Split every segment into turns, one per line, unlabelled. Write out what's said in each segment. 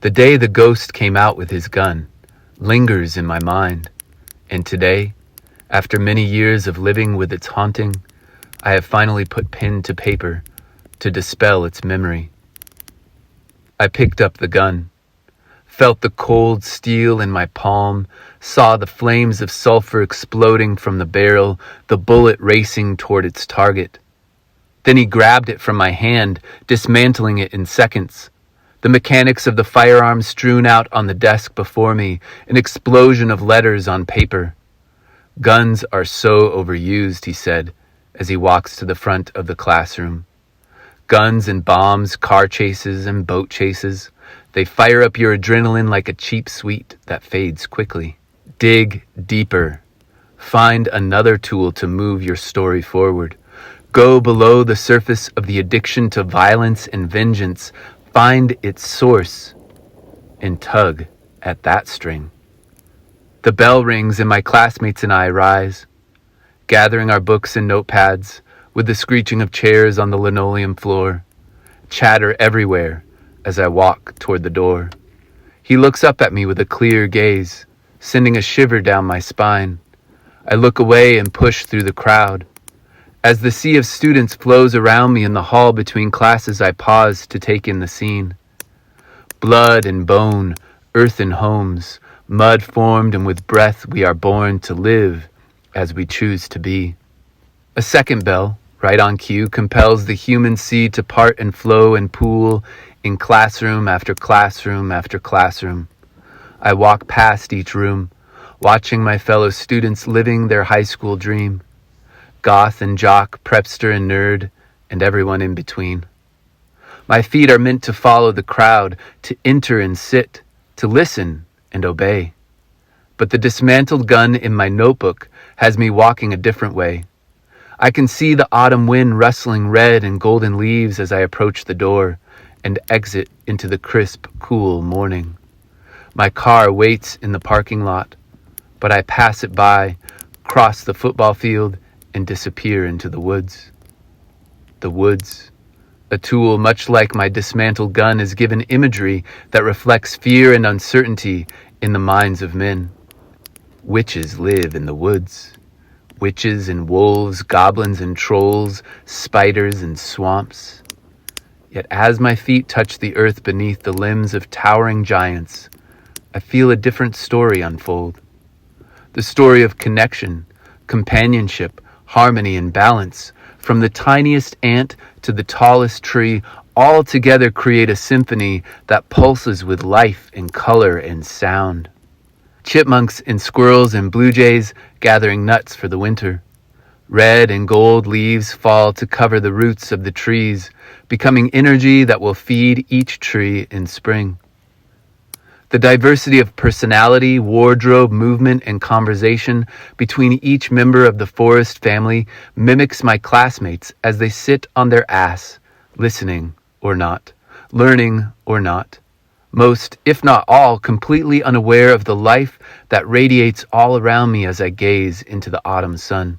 The day the ghost came out with his gun lingers in my mind, and today, after many years of living with its haunting, I have finally put pen to paper to dispel its memory. I picked up the gun, felt the cold steel in my palm, saw the flames of sulfur exploding from the barrel, the bullet racing toward its target. Then he grabbed it from my hand, dismantling it in seconds. The mechanics of the firearm strewn out on the desk before me, an explosion of letters on paper. "Guns are so overused," he said, as he walks to the front of the classroom. Guns and bombs, car chases and boat chases. They fire up your adrenaline like a cheap sweet that fades quickly. Dig deeper. Find another tool to move your story forward. Go below the surface of the addiction to violence and vengeance. Find its source and tug at that string. The bell rings and my classmates and I rise, gathering our books and notepads with the screeching of chairs on the linoleum floor. Chatter everywhere as I walk toward the door. He looks up at me with a clear gaze, sending a shiver down my spine. I look away and push through the crowd. As the sea of students flows around me in the hall between classes, I pause to take in the scene. Blood and bone, earthen homes, mud formed, and with breath we are born to live as we choose to be. A second bell, right on cue, compels the human sea to part and flow and pool in classroom after classroom after classroom. I walk past each room, watching my fellow students living their high school dream. Goth and jock, prepster and nerd, and everyone in between. My feet are meant to follow the crowd, to enter and sit, to listen and obey. But the dismantled gun in my notebook has me walking a different way. I can see the autumn wind rustling red and golden leaves as I approach the door and exit into the crisp, cool morning. My car waits in the parking lot, but I pass it by, cross the football field, and disappear into the woods. The woods, a tool much like my dismantled gun, is given imagery that reflects fear and uncertainty in the minds of men. Witches live in the woods. Witches and wolves, goblins and trolls, spiders and swamps. Yet as my feet touch the earth beneath the limbs of towering giants, I feel a different story unfold. The story of connection, companionship, harmony and balance. From the tiniest ant to the tallest tree, all together create a symphony that pulses with life and color and sound. Chipmunks and squirrels and blue jays gathering nuts for the winter. Red and gold leaves fall to cover the roots of the trees, becoming energy that will feed each tree in spring. The diversity of personality, wardrobe, movement, and conversation between each member of the forest family mimics my classmates as they sit on their ass, listening or not, learning or not. Most, if not all, completely unaware of the life that radiates all around me as I gaze into the autumn sun.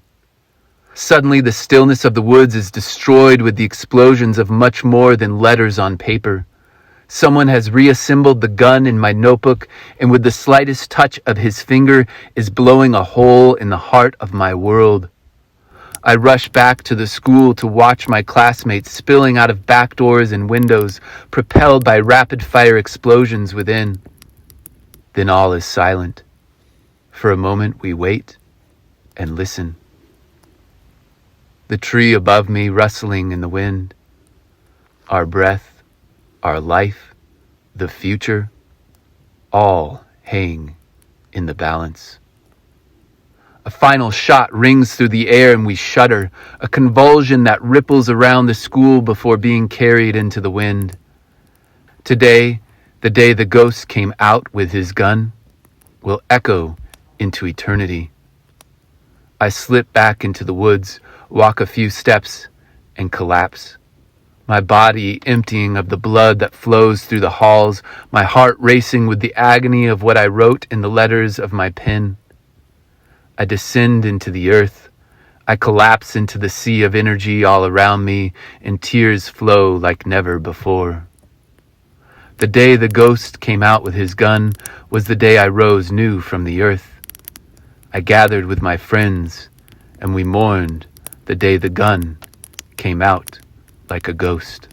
Suddenly, the stillness of the woods is destroyed with the explosions of much more than letters on paper. Someone has reassembled the gun in my notebook, and with the slightest touch of his finger is blowing a hole in the heart of my world. I rush back to the school to watch my classmates spilling out of back doors and windows, propelled by rapid-fire explosions within. Then all is silent. For a moment we wait and listen. The tree above me rustling in the wind. Our breath, our life, the future, all hang in the balance. A final shot rings through the air and we shudder, a convulsion that ripples around the school before being carried into the wind. Today, the day the ghost came out with his gun, will echo into eternity. I slip back into the woods, walk a few steps, and collapse. My body emptying of the blood that flows through the halls, my heart racing with the agony of what I wrote in the letters of my pen. I descend into the earth. I collapse into the sea of energy all around me, and tears flow like never before. The day the ghost came out with his gun was the day I rose new from the earth. I gathered with my friends, and we mourned the day the gun came out like a ghost.